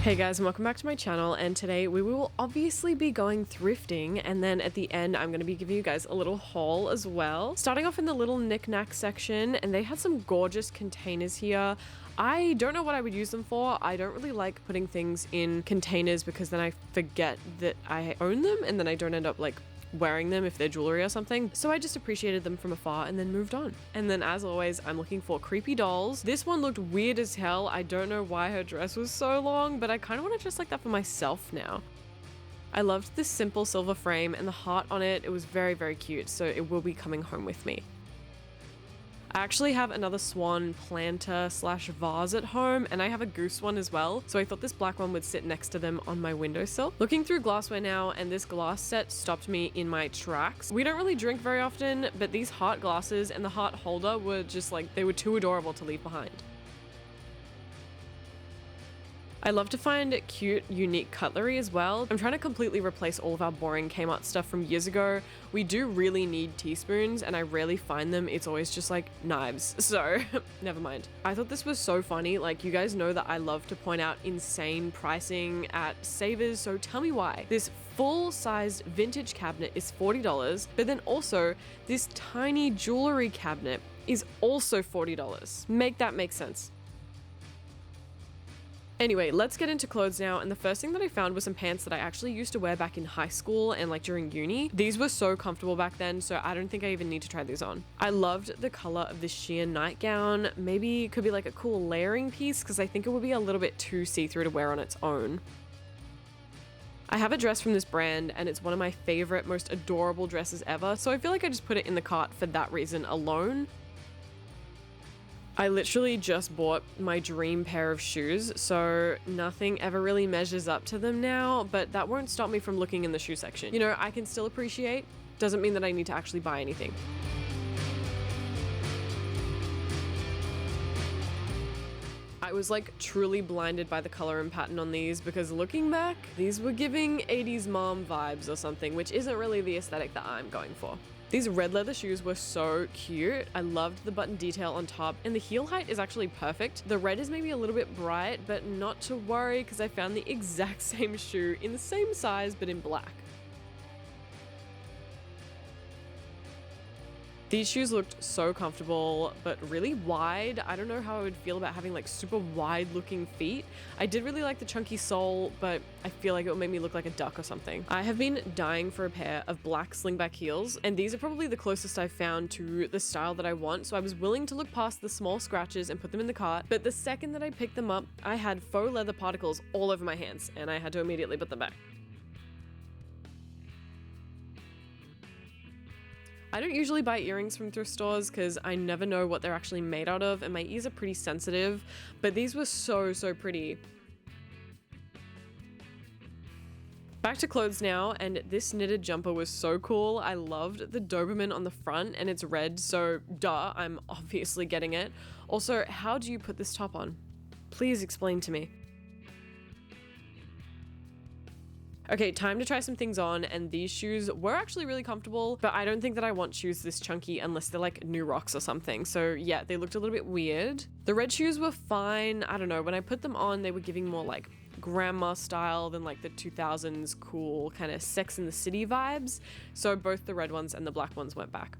Hey guys, and welcome back to my channel, and today we will obviously be going thrifting, and then at the end I'm going to be giving you guys a little haul as well. Starting off in the little knick-knack section, and they had some gorgeous containers here. I don't know what I would use them for. I don't really like putting things in containers because then I forget that I own them, and then I don't end up like wearing them if they're jewelry or something. So I just appreciated them from afar and then moved on. And then as always, I'm looking for creepy dolls. This one looked weird as hell. I don't know why her dress was so long, but I kind of want to dress like that for myself now. I loved this simple silver frame and the heart on it. It was very, very cute. So it will be coming home with me. I actually have another swan planter slash vase at home, and I have a goose one as well, so I thought this black one would sit next to them on my windowsill. Looking through glassware now, and this glass set stopped me in my tracks. We don't really drink very often, but these heart glasses and the heart holder were just like, they were too adorable to leave behind. I love to find cute, unique cutlery as well. I'm trying to completely replace all of our boring Kmart stuff from years ago. We do really need teaspoons, and I rarely find them. It's always just like knives, so never mind. I thought this was so funny. Like, you guys know that I love to point out insane pricing at Savers, so tell me why. This full-sized vintage cabinet is $40, but then also this tiny jewelry cabinet is also $40. Make that make sense. Anyway, let's get into clothes now, and the first thing that I found was some pants that I actually used to wear back in high school and like during uni. These were so comfortable back then, so I don't think I even need to try these on. I loved the color of this sheer nightgown. Maybe it could be like a cool layering piece because I think it would be a little bit too see-through to wear on its own. I have a dress from this brand, and it's one of my favorite, most adorable dresses ever, so I feel like I just put it in the cart for that reason alone. I literally just bought my dream pair of shoes, so nothing ever really measures up to them now, but that won't stop me from looking in the shoe section. You know, I can still appreciate, doesn't mean that I need to actually buy anything. I was like truly blinded by the color and pattern on these because looking back, these were giving 80s mom vibes or something, which isn't really the aesthetic that I'm going for. These red leather shoes were so cute. I loved the button detail on top, and the heel height is actually perfect. The red is maybe a little bit bright, but not to worry because I found the exact same shoe in the same size but in black. These shoes looked so comfortable, but really wide. I don't know how I would feel about having like super wide looking feet. I did really like the chunky sole, but I feel like it would make me look like a duck or something. I have been dying for a pair of black slingback heels, and these are probably the closest I've found to the style that I want, so I was willing to look past the small scratches and put them in the cart, but the second that I picked them up, I had faux leather particles all over my hands, and I had to immediately put them back. I don't usually buy earrings from thrift stores because I never know what they're actually made out of, and my ears are pretty sensitive, but these were so pretty. Back to clothes now, and this knitted jumper was so cool. I loved the Doberman on the front, and it's red, so duh, I'm obviously getting it. Also, how do you put this top on? Please explain to me. Okay, time to try some things on, and these shoes were actually really comfortable, but I don't think that I want shoes this chunky unless they're like New Rocks or something. So yeah, they looked a little bit weird. The red shoes were fine. I don't know, when I put them on, they were giving more like grandma style than like the 2000s cool kind of Sex and the City vibes. So both the red ones and the black ones went back.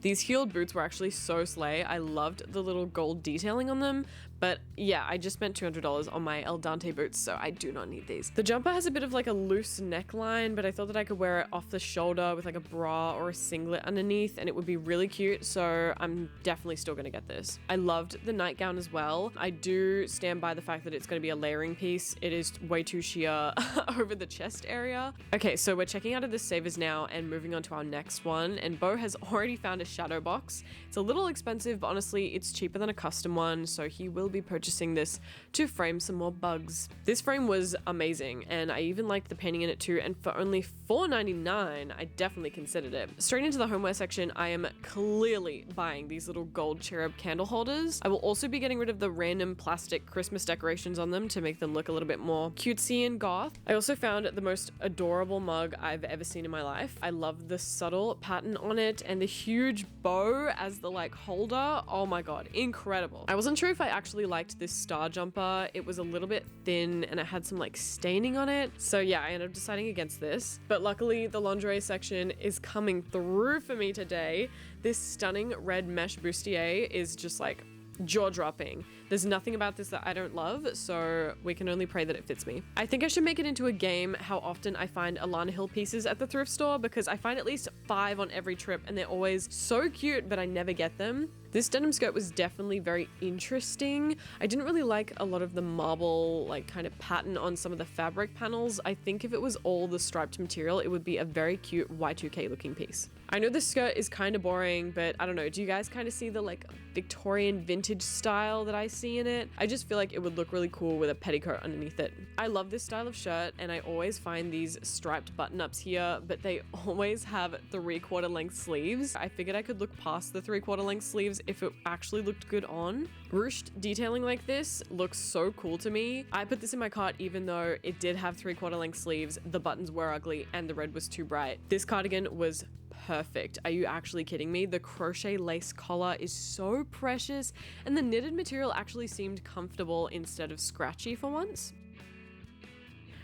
These heeled boots were actually so slay. I loved the little gold detailing on them, but yeah, I just spent $200 on my El Dante boots, so I do not need these. The jumper has a bit of like a loose neckline, but I thought that I could wear it off the shoulder with like a bra or a singlet underneath, and it would be really cute, so I'm definitely still gonna get this. I loved the nightgown as well. I do stand by the fact that it's gonna be a layering piece. It is way too sheer over the chest area. Okay, so we're checking out of the Savers now and moving on to our next one, and Bo has already found a shadow box. It's a little expensive, but honestly, it's cheaper than a custom one, so he will be purchasing this to frame some more bugs. This frame was amazing, and I even liked the painting in it too, and for only $4.99, I definitely considered it. Straight into the homeware section, I am clearly buying these little gold cherub candle holders. I will also be getting rid of the random plastic Christmas decorations on them to make them look a little bit more cutesy and goth. I also found the most adorable mug I've ever seen in my life. I love the subtle pattern on it and the huge bow as the like holder. Oh my god, incredible. I wasn't sure if I actually actually liked this star jumper. It was a little bit thin and it had some like staining on it. So yeah, I ended up deciding against this. But luckily the lingerie section is coming through for me today. This stunning red mesh bustier is just like jaw-dropping. There's nothing about this that I don't love, so we can only pray that it fits me. I think I should make it into a game how often I find Alana Hill pieces at the thrift store, because I find at least 5 on every trip and they're always so cute, but I never get them. This denim skirt was definitely very interesting. I didn't really like a lot of the marble like kind of pattern on some of the fabric panels. I think if it was all the striped material, it would be a very cute Y2K looking piece. I know this skirt is kind of boring, but I don't know. Do you guys kind of see the like Victorian vintage style that I see in it? I just feel like it would look really cool with a petticoat underneath it. I love this style of shirt, and I always find these striped button-ups here, but they always have 3/4 length sleeves. I figured I could look past the 3/4 length sleeves if it actually looked good on. Ruched detailing like this looks so cool to me. I put this in my cart even though it did have 3/4 length sleeves, the buttons were ugly, and the red was too bright. This cardigan was perfect. Are you actually kidding me? The crochet lace collar is so precious, and the knitted material actually seemed comfortable instead of scratchy for once.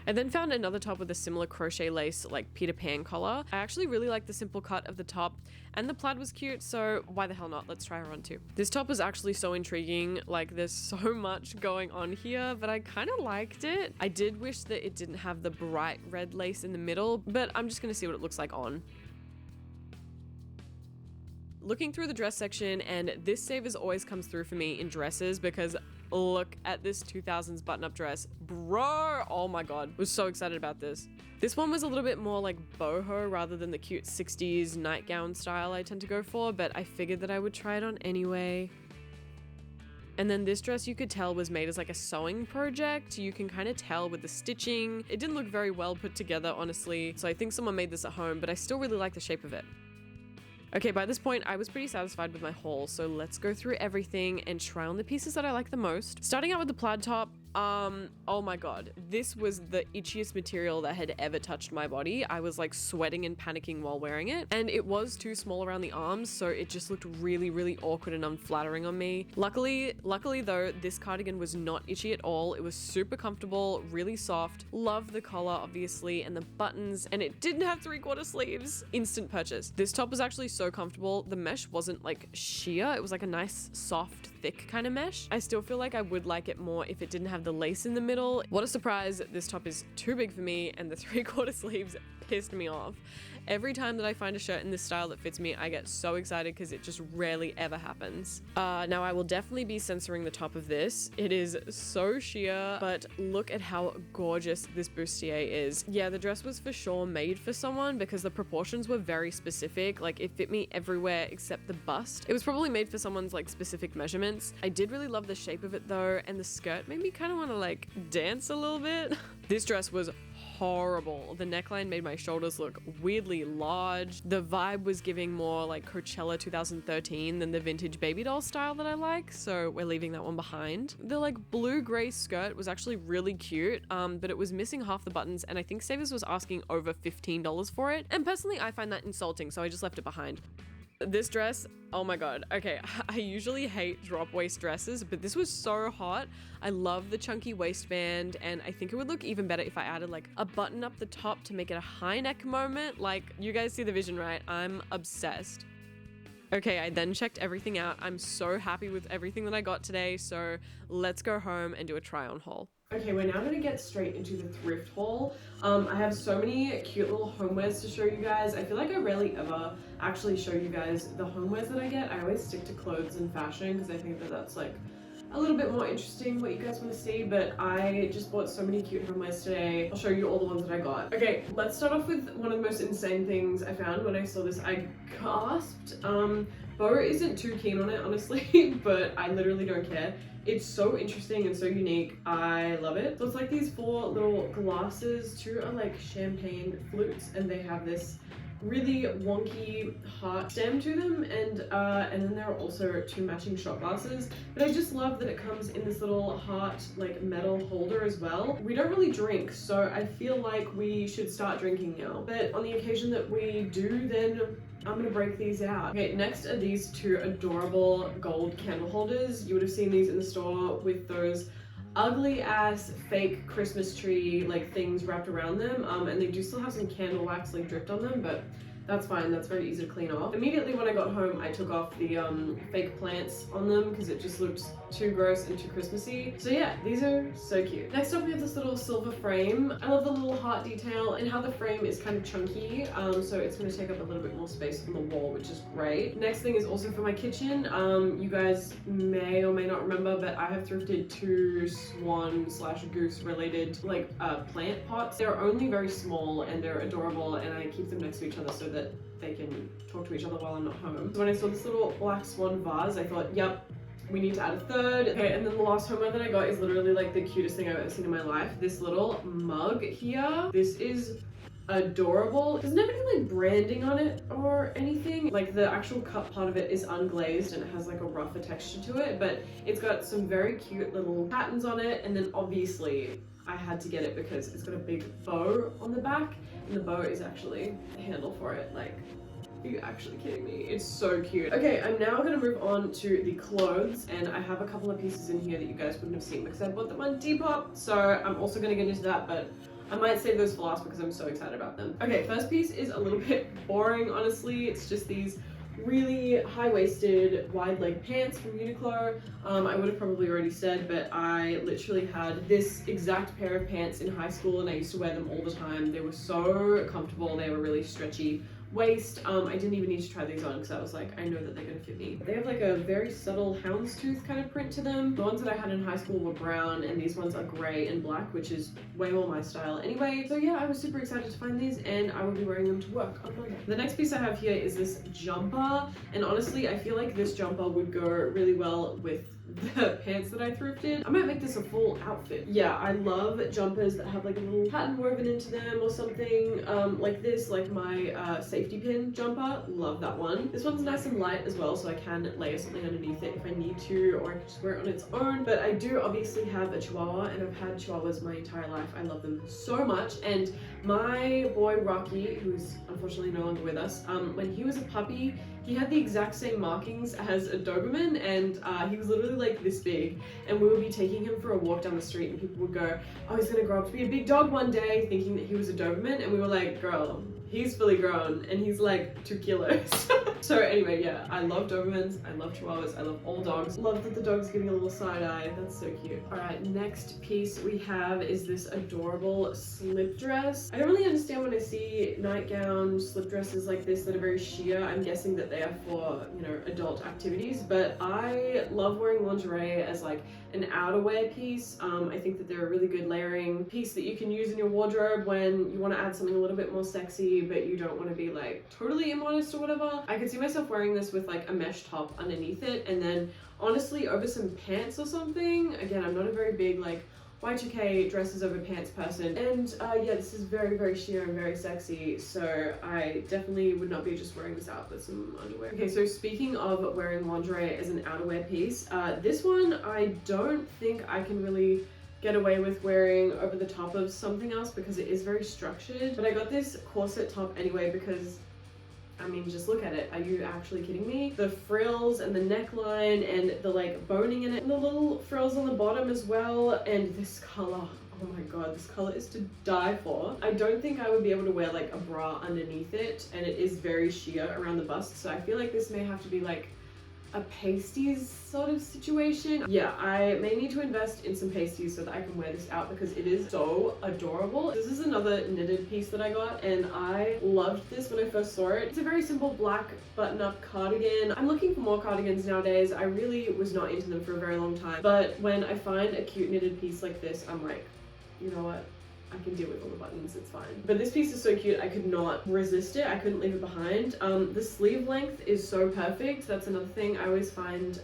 I then found another top with a similar crochet lace like Peter Pan collar. I actually really like the simple cut of the top, and the plaid was cute, so why the hell not? Let's try her on too. This top was actually so intriguing. Like, there's so much going on here, but I kind of liked it. I did wish that it didn't have the bright red lace in the middle, but I'm just gonna see what it looks like on. Looking through the dress section, and this savers always comes through for me in dresses, because look at this 2000s button-up dress. Bro, oh my god, was so excited about this. This one was a little bit more like boho rather than the cute 60s nightgown style I tend to go for, but I figured that I would try it on anyway. And then this dress you could tell was made as like a sewing project. You can kind of tell with the stitching. It didn't look very well put together, honestly, so I think someone made this at home, but I still really like the shape of it. Okay, by this point, I was pretty satisfied with my haul, so let's go through everything and try on the pieces that I like the most. Starting out with the plaid top, oh my god, this was the itchiest material that had ever touched my body. I was like sweating and panicking while wearing it, and it was too small around the arms, so it just looked really, really awkward and unflattering on me. Luckily though, this cardigan was not itchy at all. It was super comfortable, really soft. Love the collar, obviously, and the buttons, and it didn't have 3/4 sleeves. Instant purchase. This top was actually so comfortable. The mesh wasn't like sheer. It was like a nice, soft, thick kind of mesh. I still feel like I would like it more if it didn't have the lace in the middle. What a surprise. This top is too big for me, and the 3/4 sleeves pissed me off. Every time that I find a shirt in this style that fits me, I get so excited because it just rarely ever happens. Now I will definitely be censoring the top of this. It is so sheer, but look at how gorgeous this bustier is. Yeah, the dress was for sure made for someone because the proportions were very specific. Like, it fit me everywhere except the bust. It was probably made for someone's like specific measurements. I did really love the shape of it though, and the skirt made me kind of want to like dance a little bit. This dress was horrible. The neckline made my shoulders look weirdly large. The vibe was giving more like Coachella 2013 than the vintage baby doll style that I like, so we're leaving that one behind. The like blue-gray skirt was actually really cute, but it was missing half the buttons, and I think Savers was asking over $15 for it, and personally I find that insulting, so I just left it behind. This dress, oh my god. Okay, I usually hate drop waist dresses, but this was so hot. I love the chunky waistband, and I think it would look even better if I added like a button up the top to make it a high neck moment. Like, you guys see the vision, right? I'm obsessed. Okay, I then checked everything out. I'm so happy with everything that I got today, so let's go home and do a try on haul. Okay, we're now going to get straight into the thrift haul. I have so many cute little homewares to show you guys. I feel like I rarely ever actually show you guys the homewares that I get. I always stick to clothes and fashion because I think that that's like a little bit more interesting what you guys want to see, but I just bought so many cute homewares today. I'll show you all the ones that I got. Okay, let's start off with one of the most insane things I found when I saw this. I gasped. Bo isn't too keen on it, honestly, but I literally don't care. It's so interesting and so unique. I love it. So it's like these 4 little glasses. 2 are like champagne flutes, and they have this really wonky heart stem to them, and then there are also 2 matching shot glasses. But I just love that it comes in this little heart like metal holder as well. We don't really drink, so I feel like we should start drinking now. But on the occasion that we do, then I'm gonna break these out. Okay, next are these 2 adorable gold candle holders. You would have seen these in the store with those ugly ass fake Christmas tree like things wrapped around them, and they do still have some candle wax like dripped on them, but that's fine, that's very easy to clean off. Immediately when I got home, I took off the fake plants on them because it just looked too gross and too Christmassy. So yeah, these are so cute. Next up we have this little silver frame. I love the little heart detail and how the frame is kind of chunky, so it's going to take up a little bit more space on the wall, which is great. Next thing is also for my kitchen. You guys may or may not remember, but I have thrifted 2 swan/goose related like plant pots. They're only very small and they're adorable, and I keep them next to each other so that they can talk to each other while I'm not home. So when I saw this little black swan vase, I thought, yep, we need to add a third. Okay, and then the last Homeware that I got is literally like the cutest thing I've ever seen in my life. This little mug here. This is adorable. It doesn't have any like branding on it or anything. Like the actual cup part of it is unglazed and it has like a rougher texture to it, but it's got some very cute little patterns on it. And then obviously I had to get it because it's got a big bow on the back, and the bow is actually the handle for it. Like, are you actually kidding me? It's so cute. Okay, I'm now gonna move on to the clothes, and I have a couple of pieces in here that you guys wouldn't have seen because I bought them on Depop, so I'm also gonna get into that, but I might save those for last because I'm so excited about them. Okay, first piece is a little bit boring, honestly. It's just these really high-waisted wide leg pants from Uniqlo. I would have probably already said, but I literally had this exact pair of pants in high school and I used to wear them all the time. They were so comfortable. They were really stretchy waist. I didn't even need to try these on because I was like, I know that they're gonna fit me. They have like a very subtle houndstooth kind of print to them. The ones that I had in high school were brown, and these ones are gray and black, which is way more my style anyway. So yeah, I was super excited to find these, and I will be wearing them to work on Monday. The next piece I have here is this jumper, and honestly, I feel like this jumper would go really well with the pants that I thrifted. I might make this a full outfit. Yeah, I love jumpers that have like a little pattern woven into them or something, like this, like my safety pin jumper. Love that one. This one's nice and light as well, so I can layer something underneath it if I need to, or I can just wear it on its own. But I do obviously have a Chihuahua, and I've had Chihuahuas my entire life. I love them so much, and my boy Rocky, who's unfortunately no longer with us, when he was a puppy, he had the exact same markings as a Doberman, and he was literally like this big, and we would be taking him for a walk down the street and people would go, oh, he's gonna grow up to be a big dog one day, thinking that he was a Doberman, and we were like, girl, he's fully grown and he's like 2 kilos. So anyway, yeah, I love Dobermans, I love Chihuahuas, I love all dogs. Love that the dog's giving a little side eye, that's so cute. All right, next piece we have is this adorable slip dress. I don't really understand when I see nightgown slip dresses like this that are very sheer. I'm guessing that they are for, you know, adult activities, but I love wearing lingerie as like an outerwear piece. I think that they're a really good layering piece that you can use in your wardrobe when you want to add something a little bit more sexy, but you don't want to be like totally immodest or whatever. I could see myself wearing this with like a mesh top underneath it, and then honestly over some pants or something. Again, I'm not a very big like Y2K dresses over pants person, and yeah, this is very, very sheer and very sexy, so I definitely would not be just wearing this out with some underwear. Okay, so speaking of wearing lingerie as an outerwear piece, this one I don't think I can really get away with wearing over the top of something else because it is very structured, but I got this corset top anyway because, I mean, just look at it. Are you actually kidding me? The frills and the neckline and the like boning in it, and the little frills on the bottom as well, and this color. Oh my god, this color is to die for. I don't think I would be able to wear like a bra underneath it, and it is very sheer around the bust, so I feel like this may have to be like a pasties sort of situation. Yeah, I may need to invest in some pasties so that I can wear this out because it is so adorable. This is another knitted piece that I got, and I loved this when I first saw it. It's a very simple black button-up cardigan. I'm looking for more cardigans nowadays. I really was not into them for a very long time, but when I find a cute knitted piece like this, I'm like, you know what? I can deal with all the buttons, it's fine. But this piece is so cute, I could not resist it. I couldn't leave it behind. The sleeve length is so perfect. That's another thing I always find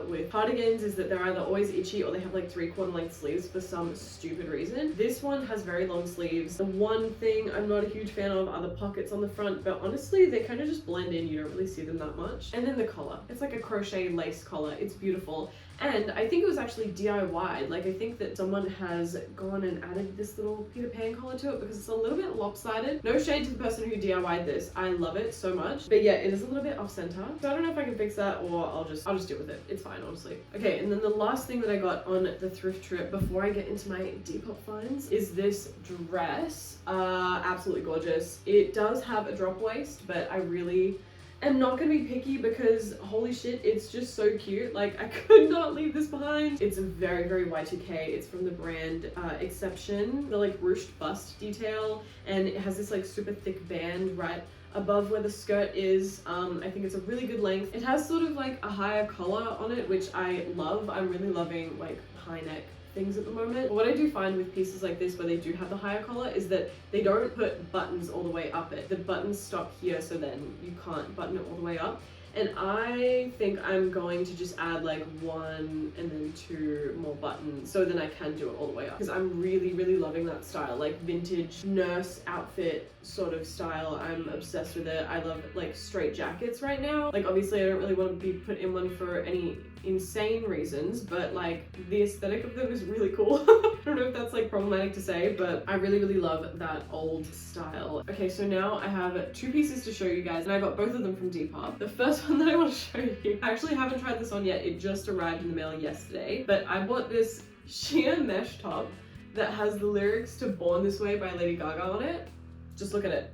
with cardigans, is that they're either always itchy or they have like 3/4 length sleeves for some stupid reason. This one has very long sleeves. The one thing I'm not a huge fan of are the pockets on the front, but honestly, they kind of just blend in. You don't really see them that much. And then the collar. It's like a crochet lace collar. It's beautiful. And I think it was actually DIY'd. Like, I think that someone has gone and added this little Peter Pan collar to it because it's a little bit lopsided. No shade to the person who DIY'd this. I love it so much. But yeah, it is a little bit off center. So I don't know if I can fix that, or I'll just deal with it. It's fine, honestly. Okay, and then the last thing that I got on the thrift trip before I get into my Depop finds is this dress. Absolutely gorgeous. It does have a drop waist, but I really am not gonna be picky because holy shit, it's just so cute. Like, I could not leave this behind. It's very, very Y2K. It's from the brand Exception, the like ruched bust detail, and it has this like super thick band right above where the skirt is. I think it's a really good length. It has sort of like a higher collar on it, which I love. I'm really loving like high neck things at the moment. But what I do find with pieces like this where they do have the higher collar is that they don't put buttons all the way up it. The buttons stop here, so then you can't button it all the way up. And I think I'm going to just add like 1 and then 2 more buttons so then I can do it all the way up, because I'm really, really loving that style, like vintage nurse outfit sort of style. I'm obsessed with it. I love like straight jackets right now. Like, obviously I don't really want to be put in one for any insane reasons, but like the aesthetic of them is really cool. I don't know if that's like problematic to say, but I really, really love that old style. Okay, so now I have 2 pieces to show you guys, and I got both of them from Depop. The first one that I want to show you, I actually haven't tried this on yet. It just arrived in the mail yesterday, but I bought this sheer mesh top that has the lyrics to Born This Way by Lady Gaga on it. Just look at it.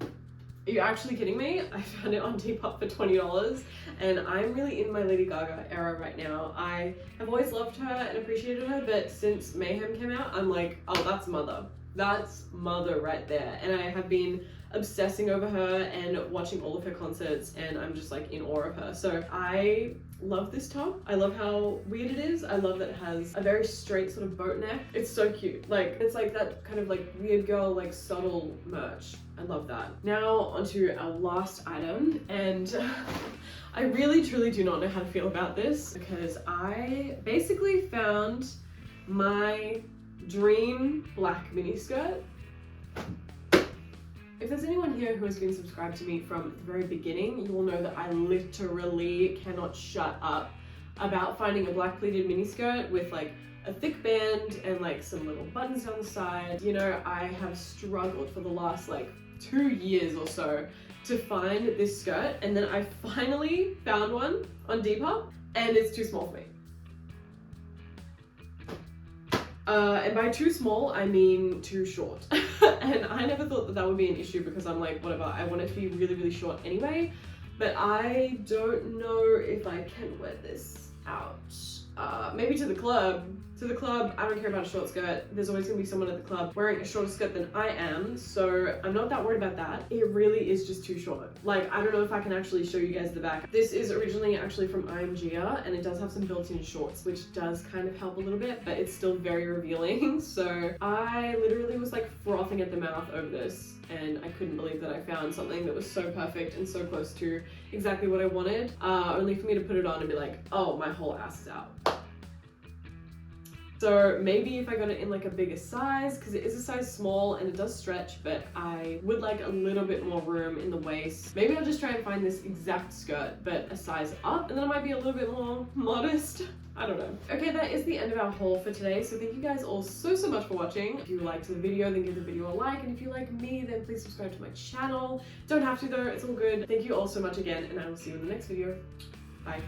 Are you actually kidding me? I found it on Depop for $20, and I'm really in my Lady Gaga era right now. I have always loved her and appreciated her, but since Mayhem came out, I'm like, oh, that's mother. That's mother right there. And I have been obsessing over her and watching all of her concerts, and I'm just like in awe of her. So I love this top. I love how weird it is. I love that it has a very straight sort of boat neck. It's so cute. Like, it's like that kind of like weird girl, like subtle merch. I love that. Now onto our last item, and I really truly do not know how to feel about this, because I basically found my dream black miniskirt. If there's anyone here who has been subscribed to me from the very beginning, you will know that I literally cannot shut up about finding a black pleated miniskirt with like a thick band and like some little buttons down the side. You know, I have struggled for the last like 2 years or so to find this skirt, and then I finally found one on Depop, and it's too small for me. And by too small, I mean too short. And I never thought that that would be an issue, because I'm like, whatever, I want it to be really, really short anyway. But I don't know if I can wear this out. Maybe to the club. To the club, I don't care about a short skirt. There's always gonna be someone at the club wearing a shorter skirt than I am, so I'm not that worried about that. It really is just too short. Like, I don't know if I can actually show you guys the back. This is originally actually from IMGia, and it does have some built-in shorts, which does kind of help a little bit, but it's still very revealing. So I literally was like frothing at the mouth over this, and I couldn't believe that I found something that was so perfect and so close to exactly what I wanted, only for me to put it on and be like, oh, my whole ass is out. So maybe if I got it in like a bigger size, because it is a size small and it does stretch, but I would like a little bit more room in the waist. Maybe I'll just try and find this exact skirt, but a size up, and then it might be a little bit more modest. I don't know. Okay, that is the end of our haul for today. So thank you guys all so much for watching. If you liked the video, then give the video a like. And if you like me, then please subscribe to my channel. Don't have to though, it's all good. Thank you all so much again, and I will see you in the next video. Bye.